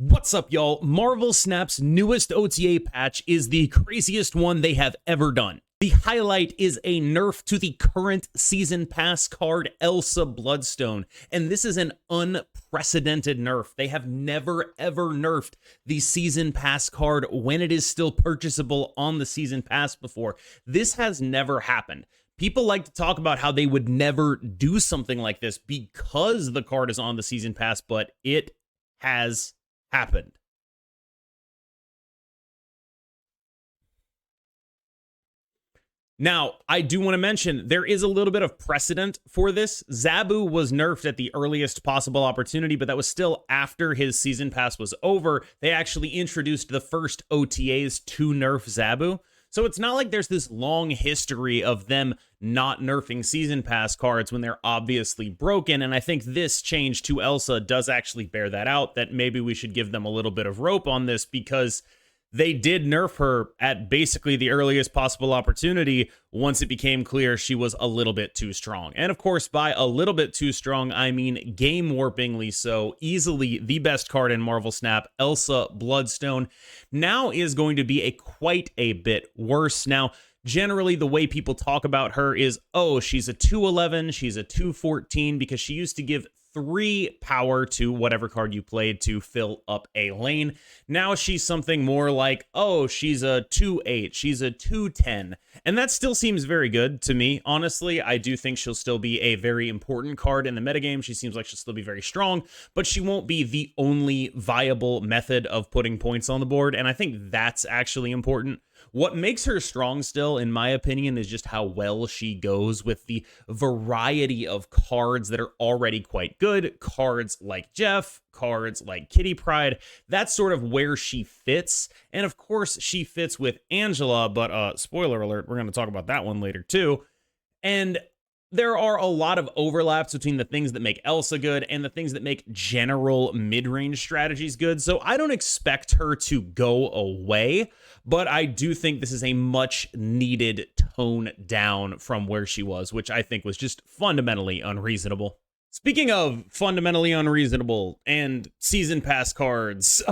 What's up, y'all? Marvel Snap's newest OTA patch is the craziest one they have ever done. The highlight is a nerf to the current season pass card Elsa Bloodstone, and this is an unprecedented nerf. They have never ever nerfed the season pass card when it is still purchasable on the season pass before. This has never happened. People like to talk about how they would never do something like this because the card is on the season pass, but it has happened. Now, I do want to mention there is a little bit of precedent for this. Zabu was nerfed at the earliest possible opportunity, but that was still after his season pass was over. They actually introduced the first OTAs to nerf Zabu. So it's not like there's this long history of them not nerfing season pass cards when they're obviously broken. And I think this change to Elsa does actually bear that out, that maybe we should give them a little bit of rope on this because they did nerf her at basically the earliest possible opportunity once it became clear she was a little bit too strong. And of course, by a little bit too strong, I mean game-warpingly so. Easily the best card in Marvel Snap, Elsa Bloodstone, now is going to be quite a bit worse. Now, generally, the way people talk about her is, oh, she's a 211, she's a 214, because she used to give 3 power to whatever card you played to fill up a lane. Now she's something more like, oh, she's a 2-8, she's a 2-10. And that still seems very good to me. Honestly, I do think she'll still be a very important card in the metagame. She seems like she'll still be very strong, but she won't be the only viable method of putting points on the board. And I think that's actually important. What makes her strong still, in my opinion, is just how well she goes with the variety of cards that are already quite good. Cards like Jeff, cards like Kitty Pryde, that's sort of where she fits. And of course, she fits with Angela, but spoiler alert, we're going to talk about that one later too. And there are a lot of overlaps between the things that make Elsa good and the things that make general mid-range strategies good. So I don't expect her to go away, but I do think this is a much needed tone down from where she was, which I think was just fundamentally unreasonable. Speaking of fundamentally unreasonable and season pass cards,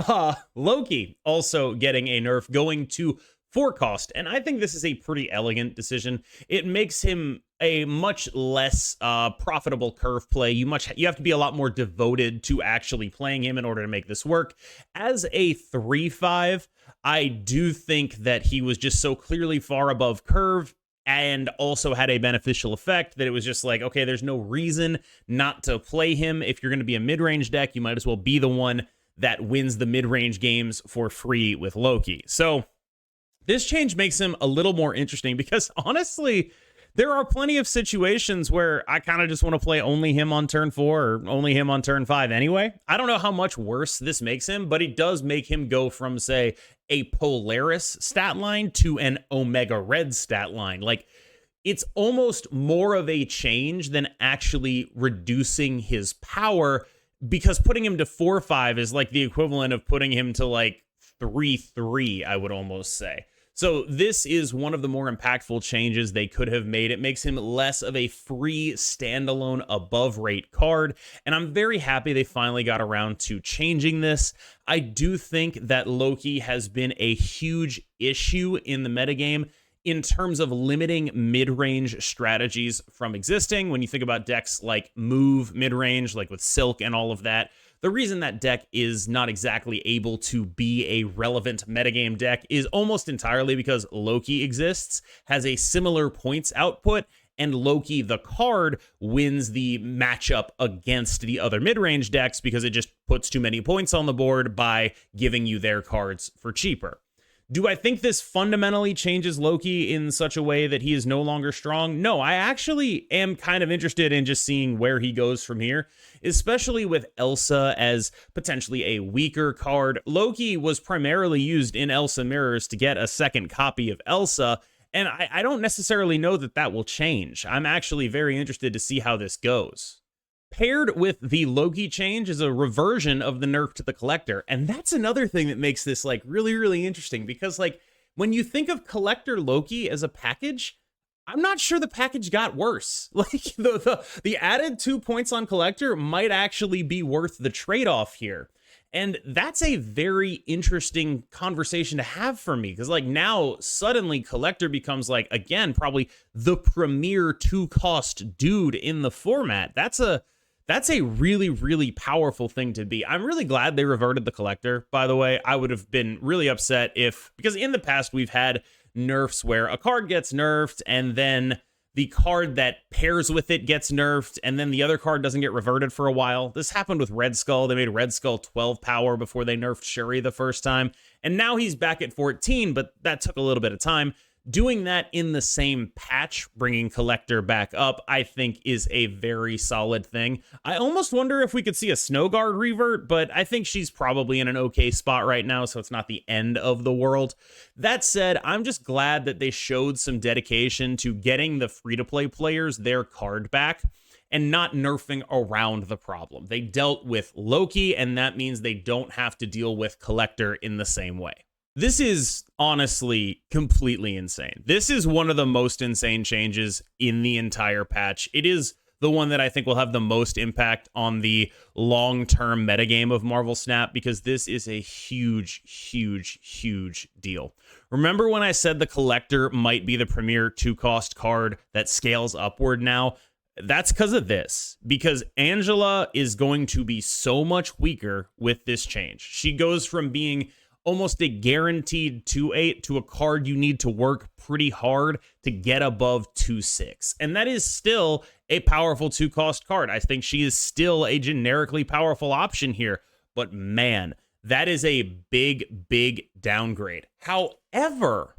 Loki also getting a nerf, going to 4 cost, and I think this is a pretty elegant decision. It makes him a much less profitable curve play. You have to be a lot more devoted to actually playing him in order to make this work. As a 3/5, I do think that he was just so clearly far above curve and also had a beneficial effect that it was just like, okay, there's no reason not to play him. If you're going to be a mid-range deck, you might as well be the one that wins the mid-range games for free with Loki. So this change makes him a little more interesting because honestly, there are plenty of situations where I kind of just want to play only him on turn 4 or only him on turn 5 anyway. I don't know how much worse this makes him, but it does make him go from, say, a Polaris stat line to an Omega Red stat line. Like, it's almost more of a change than actually reducing his power, because putting him to 4/5 is like the equivalent of putting him to like 3/3, I would almost say. So this is one of the more impactful changes they could have made. It makes him less of a free standalone above rate card, and I'm very happy they finally got around to changing this. I do think that Loki has been a huge issue in the metagame in terms of limiting mid-range strategies from existing. When you think about decks like Move mid-range, like with Silk and all of that, the reason that deck is not exactly able to be a relevant metagame deck is almost entirely because Loki exists, has a similar points output, and Loki, the card, wins the matchup against the other mid-range decks because it just puts too many points on the board by giving you their cards for cheaper. Do I think this fundamentally changes Loki in such a way that he is no longer strong? No, I actually am kind of interested in just seeing where he goes from here, especially with Elsa as potentially a weaker card. Loki was primarily used in Elsa Mirrors to get a second copy of Elsa, and I don't necessarily know that that will change. I'm actually very interested to see how this goes. Paired with the Loki change is a reversion of the nerf to the Collector. And that's another thing that makes this like really, really interesting, because like when you think of Collector Loki as a package, I'm not sure the package got worse. Like the added 2 points on Collector might actually be worth the trade-off here. And that's a very interesting conversation to have for me, because like now suddenly Collector becomes like, again, probably the premier 2-cost dude in the format. That's a really, really powerful thing to be. I'm really glad they reverted the Collector, by the way. I would have been really upset because in the past we've had nerfs where a card gets nerfed and then the card that pairs with it gets nerfed, and then the other card doesn't get reverted for a while. This happened with Red Skull. They made Red Skull 12 power before they nerfed Shuri the first time, and now he's back at 14, but that took a little bit of time. Doing that in the same patch, bringing Collector back up, I think is a very solid thing. I almost wonder if we could see a Snow Guard revert, but I think she's probably in an okay spot right now, so it's not the end of the world. That said, I'm just glad that they showed some dedication to getting the free-to-play players their card back and not nerfing around the problem. They dealt with Loki, and that means they don't have to deal with Collector in the same way. This is honestly completely insane. This is one of the most insane changes in the entire patch. It is the one that I think will have the most impact on the long-term metagame of Marvel Snap, because this is a huge, huge, huge deal. Remember when I said the Collector might be the premier 2-cost card that scales upward now? That's because of this, because Angela is going to be so much weaker with this change. She goes from being almost a guaranteed 2/8 to a card you need to work pretty hard to get above 2/6. And that is still a powerful 2-cost card. I think she is still a generically powerful option here. But man, that is a big, big downgrade. However,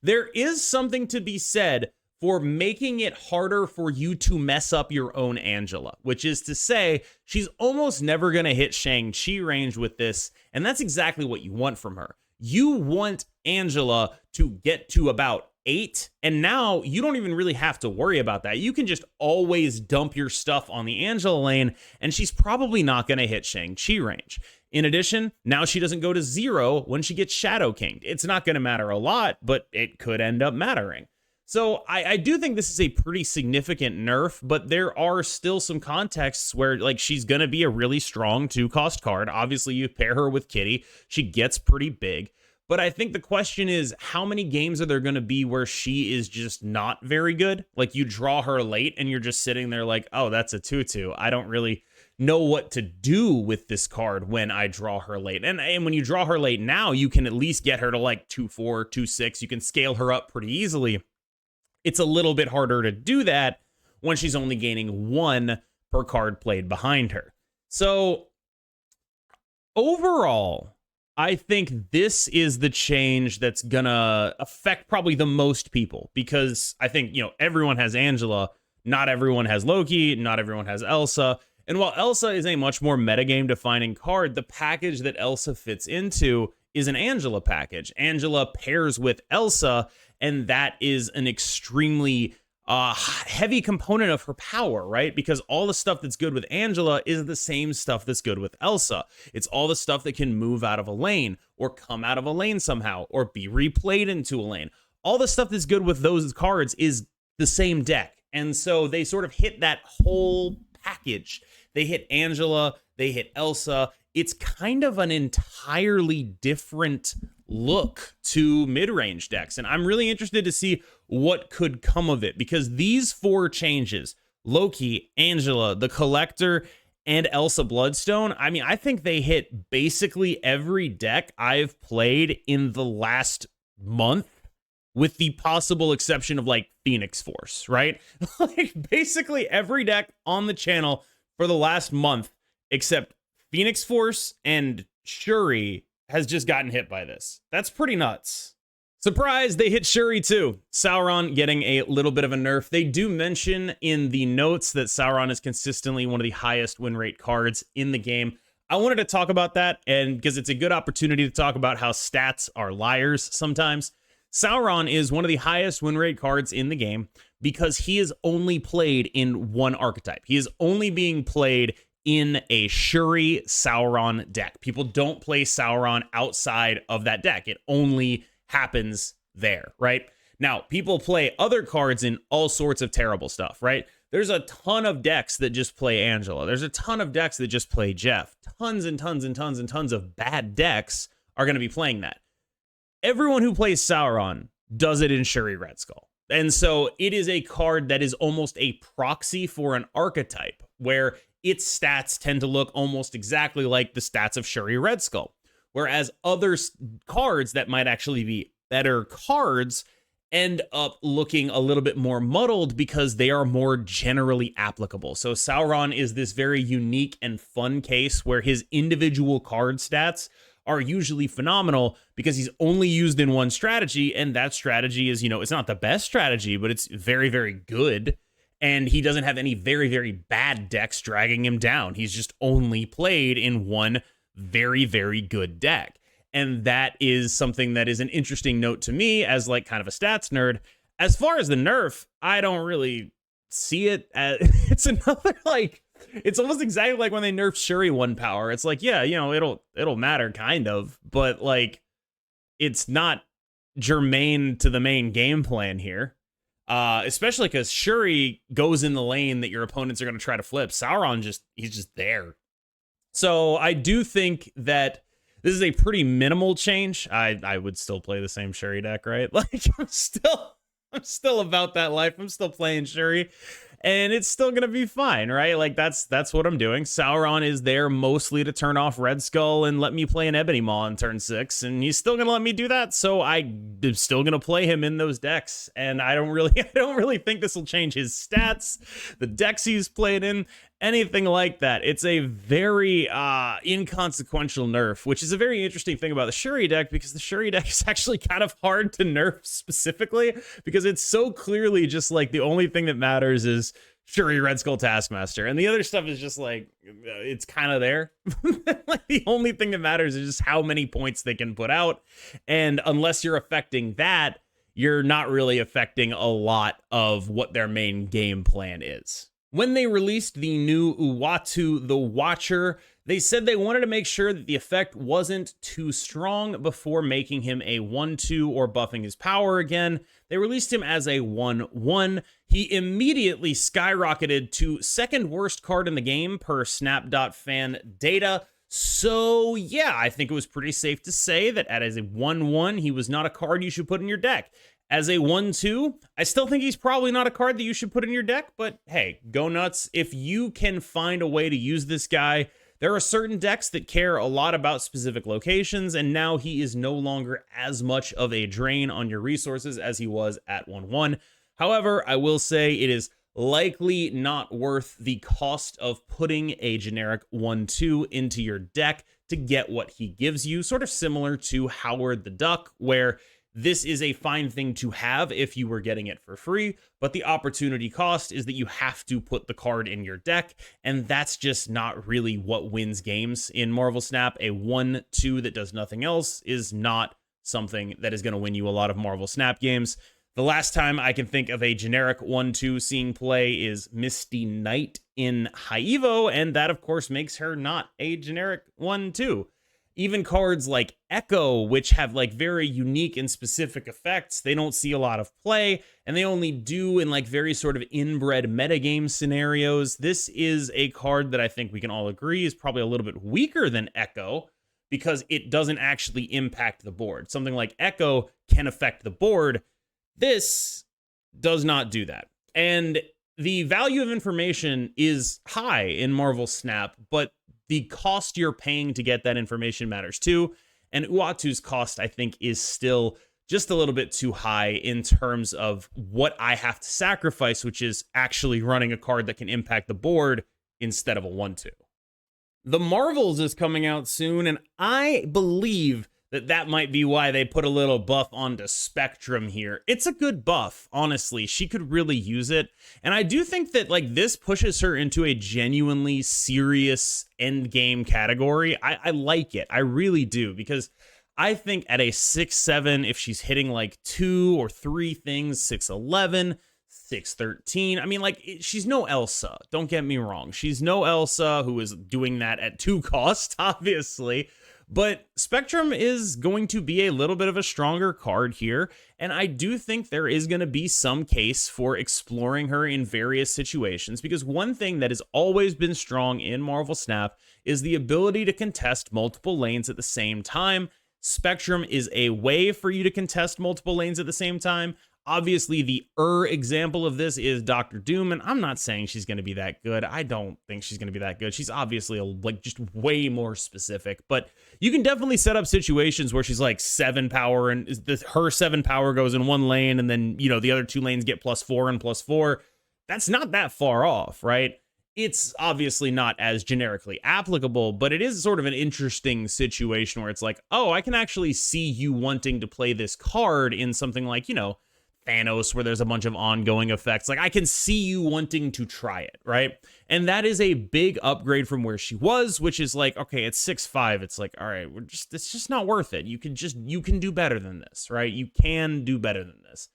there is something to be said for making it harder for you to mess up your own Angela, which is to say, she's almost never going to hit Shang-Chi range with this, and that's exactly what you want from her. You want Angela to get to about 8, and now you don't even really have to worry about that. You can just always dump your stuff on the Angela lane, and she's probably not going to hit Shang-Chi range. In addition, now she doesn't go to 0 when she gets Shadow Kinged. It's not going to matter a lot, but it could end up mattering. So I do think this is a pretty significant nerf, but there are still some contexts where like she's going to be a really strong 2-cost card. Obviously, you pair her with Kitty, she gets pretty big. But I think the question is, how many games are there going to be where she is just not very good? Like you draw her late and you're just sitting there like, oh, that's a 2/2. I don't really know what to do with this card when I draw her late. And when you draw her late now, you can at least get her to like 2/4, 2/6. You can scale her up pretty easily. It's a little bit harder to do that when she's only gaining 1 per card played behind her. So overall, I think this is the change that's gonna affect probably the most people, because I think, everyone has Angela, not everyone has Loki, not everyone has Elsa. And while Elsa is a much more metagame defining card, the package that Elsa fits into is an Angela package. Angela pairs with Elsa, and that is an extremely heavy component of her power, right? Because all the stuff that's good with Angela is the same stuff that's good with Elsa. It's all the stuff that can move out of a lane or come out of a lane somehow or be replayed into a lane. All the stuff that's good with those cards is the same deck. And so they sort of hit that whole package. They hit Angela, they hit Elsa. It's kind of an entirely different look to mid-range decks, and I'm really interested to see what could come of it, because these 4 changes, Loki, Angela, the Collector, and Elsa Bloodstone, I mean, I think they hit basically every deck I've played in the last month, with the possible exception of like Phoenix Force, right? Like basically every deck on the channel for the last month except Phoenix Force and Shuri has just gotten hit by this. That's pretty nuts. Surprise, they hit Shuri too. Sauron getting a little bit of a nerf. They do mention in the notes that Sauron is consistently one of the highest win rate cards in the game. I wanted to talk about that, and because it's a good opportunity to talk about how stats are liars sometimes. Sauron is one of the highest win rate cards in the game because he is only played in one archetype. He is only being played in a Shuri Sauron deck. People don't play Sauron outside of that deck. It only happens there, right? Now, people play other cards in all sorts of terrible stuff, right? There's a ton of decks that just play Angela. There's a ton of decks that just play Jeff. Tons and tons and tons and tons of bad decks are going to be playing that. Everyone who plays Sauron does it in Shuri Red Skull. And so it is a card that is almost a proxy for an archetype, where its stats tend to look almost exactly like the stats of Shuri Red Skull. Whereas other cards that might actually be better cards end up looking a little bit more muddled because they are more generally applicable. So Sauron is this very unique and fun case where his individual card stats are usually phenomenal because he's only used in one strategy, and that strategy is, it's not the best strategy, but it's very, very good, and he doesn't have any very, very bad decks dragging him down. He's just only played in one very, very good deck, and that is something that is an interesting note to me as like kind of a stats nerd. As far as the nerf, I don't really see it as it's another like, it's almost exactly like when they nerfed Shuri 1 power. It's like, yeah, it'll matter kind of, but like it's not germane to the main game plan here. Especially because Shuri goes in the lane that your opponents are going to try to flip. Sauron he's just there. So I do think that this is a pretty minimal change. I would still play the same Shuri deck, right? Like I'm still about that life. I'm still playing Shuri, and it's still gonna be fine, right? Like that's what I'm doing. Sauron is there mostly to turn off Red Skull and let me play an Ebony Maw on turn 6, and he's still gonna let me do that. So I'm still gonna play him in those decks, and I don't really think this will change his stats, the decks he's played in, anything like that. It's a very inconsequential nerf, which is a very interesting thing about the Shuri deck, because the Shuri deck is actually kind of hard to nerf specifically because it's so clearly just like the only thing that matters is Shuri Red Skull Taskmaster, and the other stuff is just like it's kind of there. Like the only thing that matters is just how many points they can put out, and unless you're affecting that, you're not really affecting a lot of what their main game plan is. When they released the new Uatu the Watcher, they said they wanted to make sure that the effect wasn't too strong before making him a 1/2 or buffing his power again. They released him as a 1/1. He immediately skyrocketed to second worst card in the game per Snap.fan data. So yeah, I think it was pretty safe to say that as a 1/1, he was not a card you should put in your deck. As a 1/2, I still think he's probably not a card that you should put in your deck, but hey, go nuts. If you can find a way to use this guy, there are certain decks that care a lot about specific locations, and now he is no longer as much of a drain on your resources as he was at 1/1. However, I will say it is likely not worth the cost of putting a generic 1/2 into your deck to get what he gives you, sort of similar to Howard the Duck, where this is a fine thing to have if you were getting it for free, but the opportunity cost is that you have to put the card in your deck, and that's just not really what wins games in Marvel Snap. A 1/2 that does nothing else is not something that is going to win you a lot of Marvel Snap games. The last time I can think of a generic 1/2 seeing play is Misty Knight in High Evo, and that of course makes her not a generic 1/2. Even cards like Echo, which have like very unique and specific effects, they don't see a lot of play, and they only do in like very sort of inbred metagame scenarios. This is a card that I think we can all agree is probably a little bit weaker than Echo because it doesn't actually impact the board. Something like Echo can affect the board. This does not do that. And the value of information is high in Marvel Snap, but the cost you're paying to get that information matters too. And Uatu's cost, I think, is still just a little bit too high in terms of what I have to sacrifice, which is actually running a card that can impact the board instead of a 1/2. The Marvels is coming out soon, and I believe that might be why they put a little buff onto Spectrum here. It's a good buff, honestly. She could really use it. And I do think that like this pushes her into a genuinely serious end game category. I like it. I really do, because I think at a 6/7, if she's hitting like 2 or 3 things, 6/11, 6/13, I mean, like, she's no Elsa. Don't get me wrong. She's no Elsa who is doing that at 2 cost, obviously. But Spectrum is going to be a little bit of a stronger card here, and I do think there is going to be some case for exploring her in various situations, because one thing that has always been strong in Marvel Snap is the ability to contest multiple lanes at the same time. Spectrum is a way for you to contest multiple lanes at the same time. Obviously, the example of this is Doctor Doom, and I'm not saying she's going to be that good. I don't think she's going to be that good. She's obviously just way more specific, but you can definitely set up situations where she's like 7 power, and her 7 power goes in one lane, and then, you know, the other 2 lanes get +4 and +4. That's not that far off, right? It's obviously not as generically applicable, but it is sort of an interesting situation where it's like, oh, I can actually see you wanting to play this card in something like, you know, Thanos, where there's a bunch of ongoing effects. Like, I can see you wanting to try it, right? And that is a big upgrade from where she was, which is like, okay, it's 6'5". It's like, all right, it's just not worth it. You can do better than this, right? You can do better than this.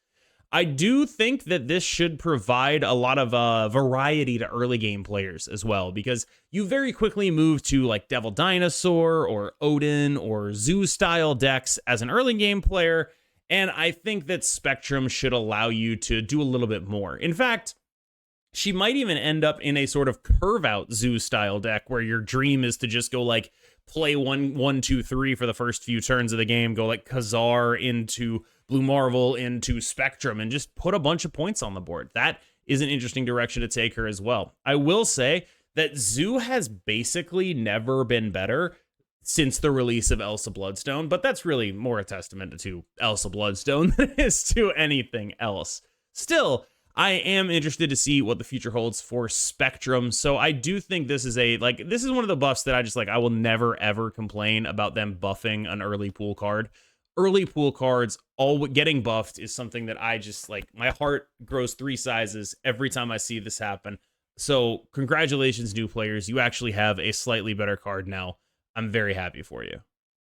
I do think that this should provide a lot of variety to early game players as well, because you very quickly move to like Devil Dinosaur or Odin or Zoo style decks as an early game player. And I think that Spectrum should allow you to do a little bit more. In fact, she might even end up in a sort of curve out Zoo style deck where your dream is to just go like play 1, 2, 3 for the first few turns of the game, go like Khazar into Blue Marvel into Spectrum and just put a bunch of points on the board. That is an interesting direction to take her as well. I will say that Zoo has basically never been better since the release of Elsa Bloodstone, but that's really more a testament to Elsa Bloodstone than it is to anything else. Still, I am interested to see what the future holds for Spectrum, so I do think this is this is one of the buffs that I will never ever complain about them buffing an early pool card. Early pool cards, all getting buffed is something that I just my heart grows 3 sizes every time I see this happen. So congratulations, new players. You actually have a slightly better card now. I'm very happy for you.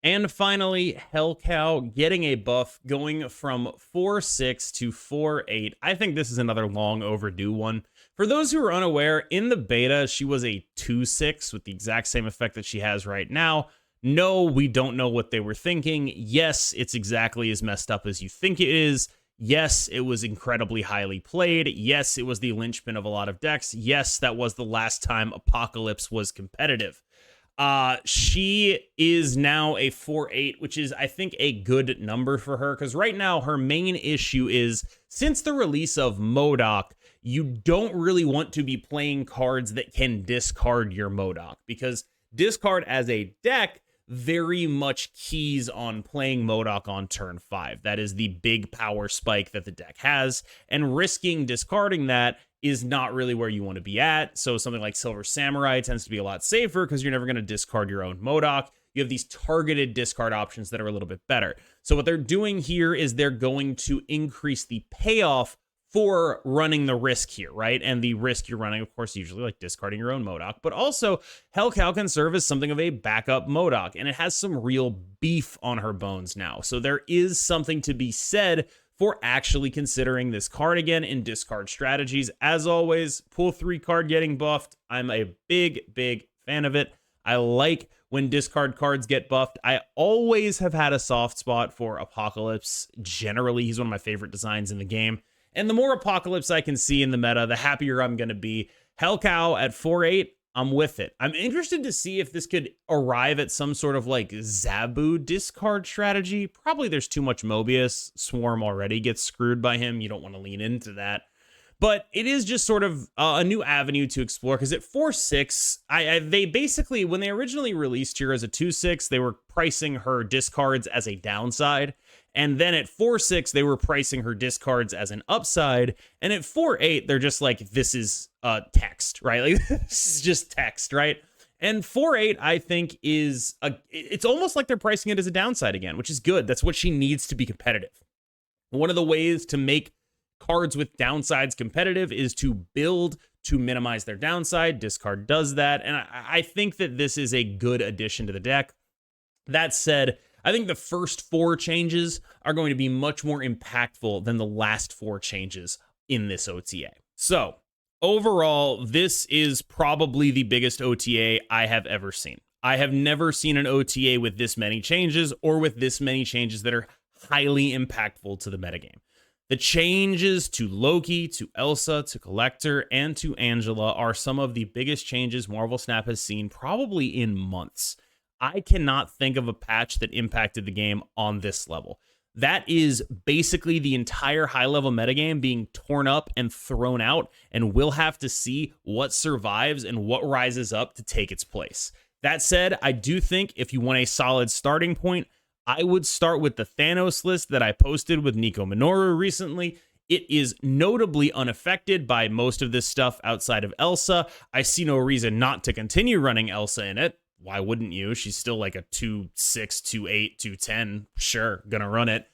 And finally, Hellcow getting a buff going from 4/6 to 4/8. I think this is another long overdue one. For those who are unaware, in the beta, she was a 2/6 with the exact same effect that she has right now. No, we don't know what they were thinking. Yes, it's exactly as messed up as you think it is. Yes, it was incredibly highly played. Yes, it was the linchpin of a lot of decks. Yes, that was the last time Apocalypse was competitive. She is now a 4/8, which is, I think, a good number for her, because right now her main issue is, since the release of MODOK, you don't really want to be playing cards that can discard your MODOK, because discard as a deck very much keys on playing MODOK on turn 5. That is the big power spike that the deck has, and risking discarding that is not really where you want to be at. So something like Silver Samurai tends to be a lot safer because you're never going to discard your own MODOK. You have these targeted discard options that are a little bit better. So what they're doing here is they're going to increase the payoff for running the risk here, right? And the risk you're running, of course, usually like discarding your own MODOK, but also Hellcow can serve as something of a backup MODOK, and it has some real beef on her bones now. So there is something to be said for actually considering this card again in discard strategies. As always, pool 3 card getting buffed. I'm a big fan of it. I like when discard cards get buffed. I always have had a soft spot for Apocalypse. Generally, he's one of my favorite designs in the game. And the more Apocalypse I can see in the meta, the happier I'm going to be. Hellcow at 4/8, I'm with it. I'm interested to see if this could arrive at some sort of like Zabu discard strategy. Probably there's too much Mobius. Swarm already gets screwed by him. You don't want to lean into that. But it is just sort of a new avenue to explore, because at 4/6, they basically, when they originally released her as a 2/6, they were pricing her discards as a downside. And then at 4/6, they were pricing her discards as an upside. And at 4/8, they're just like, this is text, right? Like, this is just text, right? And 4/8, I think, it's almost like they're pricing it as a downside again, which is good. That's what she needs to be competitive. One of the ways to make cards with downsides competitive is to build to minimize their downside. Discard does that, and I think that this is a good addition to the deck. That said, I think the first 4 changes are going to be much more impactful than the last 4 changes in this OTA. So overall, this is probably the biggest OTA I have ever seen. I have never seen an OTA with this many changes or with this many changes that are highly impactful to the metagame. The changes to Loki, to Elsa, to Collector, and to Angela are some of the biggest changes Marvel Snap has seen probably in months. I cannot think of a patch that impacted the game on this level. That is basically the entire high-level metagame being torn up and thrown out, and we'll have to see what survives and what rises up to take its place. That said, I do think if you want a solid starting point, I would start with the Thanos list that I posted with Nico Minoru recently. It is notably unaffected by most of this stuff outside of Elsa. I see no reason not to continue running Elsa in it. Why wouldn't you? She's still like a 2.6, 2.8, 2.10. Sure, gonna run it.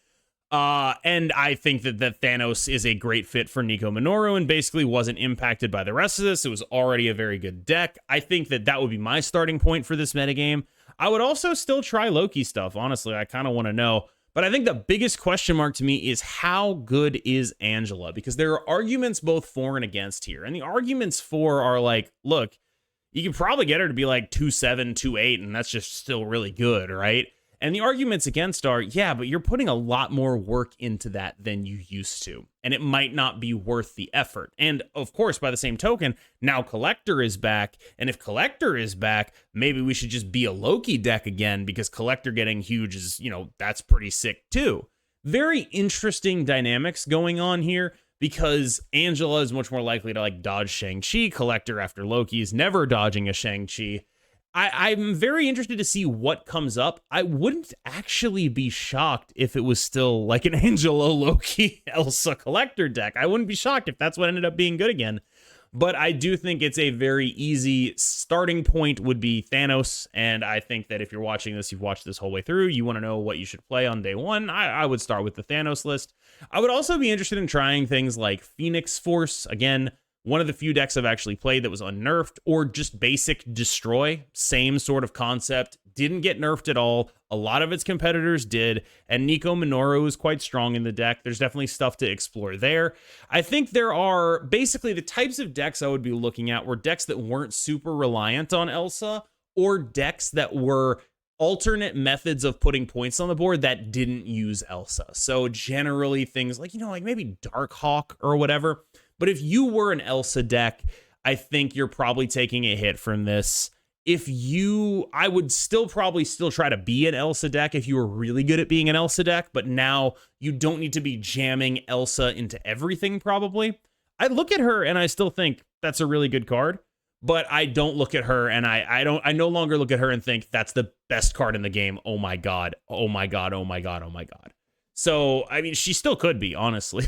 And I think that Thanos is a great fit for Nico Minoru and basically wasn't impacted by the rest of this. It was already a very good deck. I think that would be my starting point for this metagame. I would also still try Loki stuff, honestly. I kind of want to know. But I think the biggest question mark to me is how good is Angela? Because there are arguments both for and against here. And the arguments for are like, look, you can probably get her to be like 2.7, 2.8, and that's just still really good, right? And the arguments against are, yeah, but you're putting a lot more work into that than you used to, and it might not be worth the effort. And of course, by the same token, now Collector is back, and if Collector is back, maybe we should just be a Loki deck again, because Collector getting huge is, that's pretty sick too. Very interesting dynamics going on here, because Angela is much more likely to dodge Shang-Chi. Collector after Loki is never dodging a Shang-Chi. I'm very interested to see what comes up. I wouldn't actually be shocked if it was still like an Angela, Loki, Elsa Collector deck. I wouldn't be shocked if that's what ended up being good again. But I do think it's a very easy starting point would be Thanos. And I think that if you're watching this, you've watched this whole way through, you want to know what you should play on day one, I would start with the Thanos list. I would also be interested in trying things like Phoenix Force. Again, one of the few decks I've actually played that was unnerfed, or just basic destroy, same sort of concept, didn't get nerfed at all. A lot of its competitors did, and Nico Minoru is quite strong in the deck. There's definitely stuff to explore there. I think there are basically the types of decks I would be looking at were decks that weren't super reliant on Elsa, or decks that were alternate methods of putting points on the board that didn't use Elsa. So generally things like, like maybe Darkhawk or whatever. But if you were an Elsa deck, I think you're probably taking a hit from this. I would probably still try to be an Elsa deck if you were really good at being an Elsa deck, but now you don't need to be jamming Elsa into everything probably. I look at her and I still think that's a really good card, but I don't look at her and I no longer look at her and think that's the best card in the game. Oh my God. Oh my God. Oh my God. Oh my God. So, I mean, she still could be, honestly.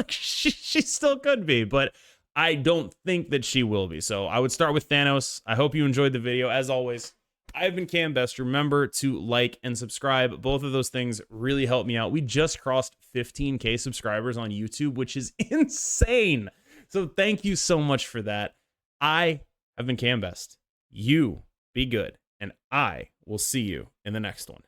she still could be, but I don't think that she will be. So I would start with Thanos. I hope you enjoyed the video. As always, I've been Cam Best. Remember to like and subscribe. Both of those things really help me out. We just crossed 15K subscribers on YouTube, which is insane. So thank you so much for that. I have been Cam Best. You be good, and I will see you in the next one.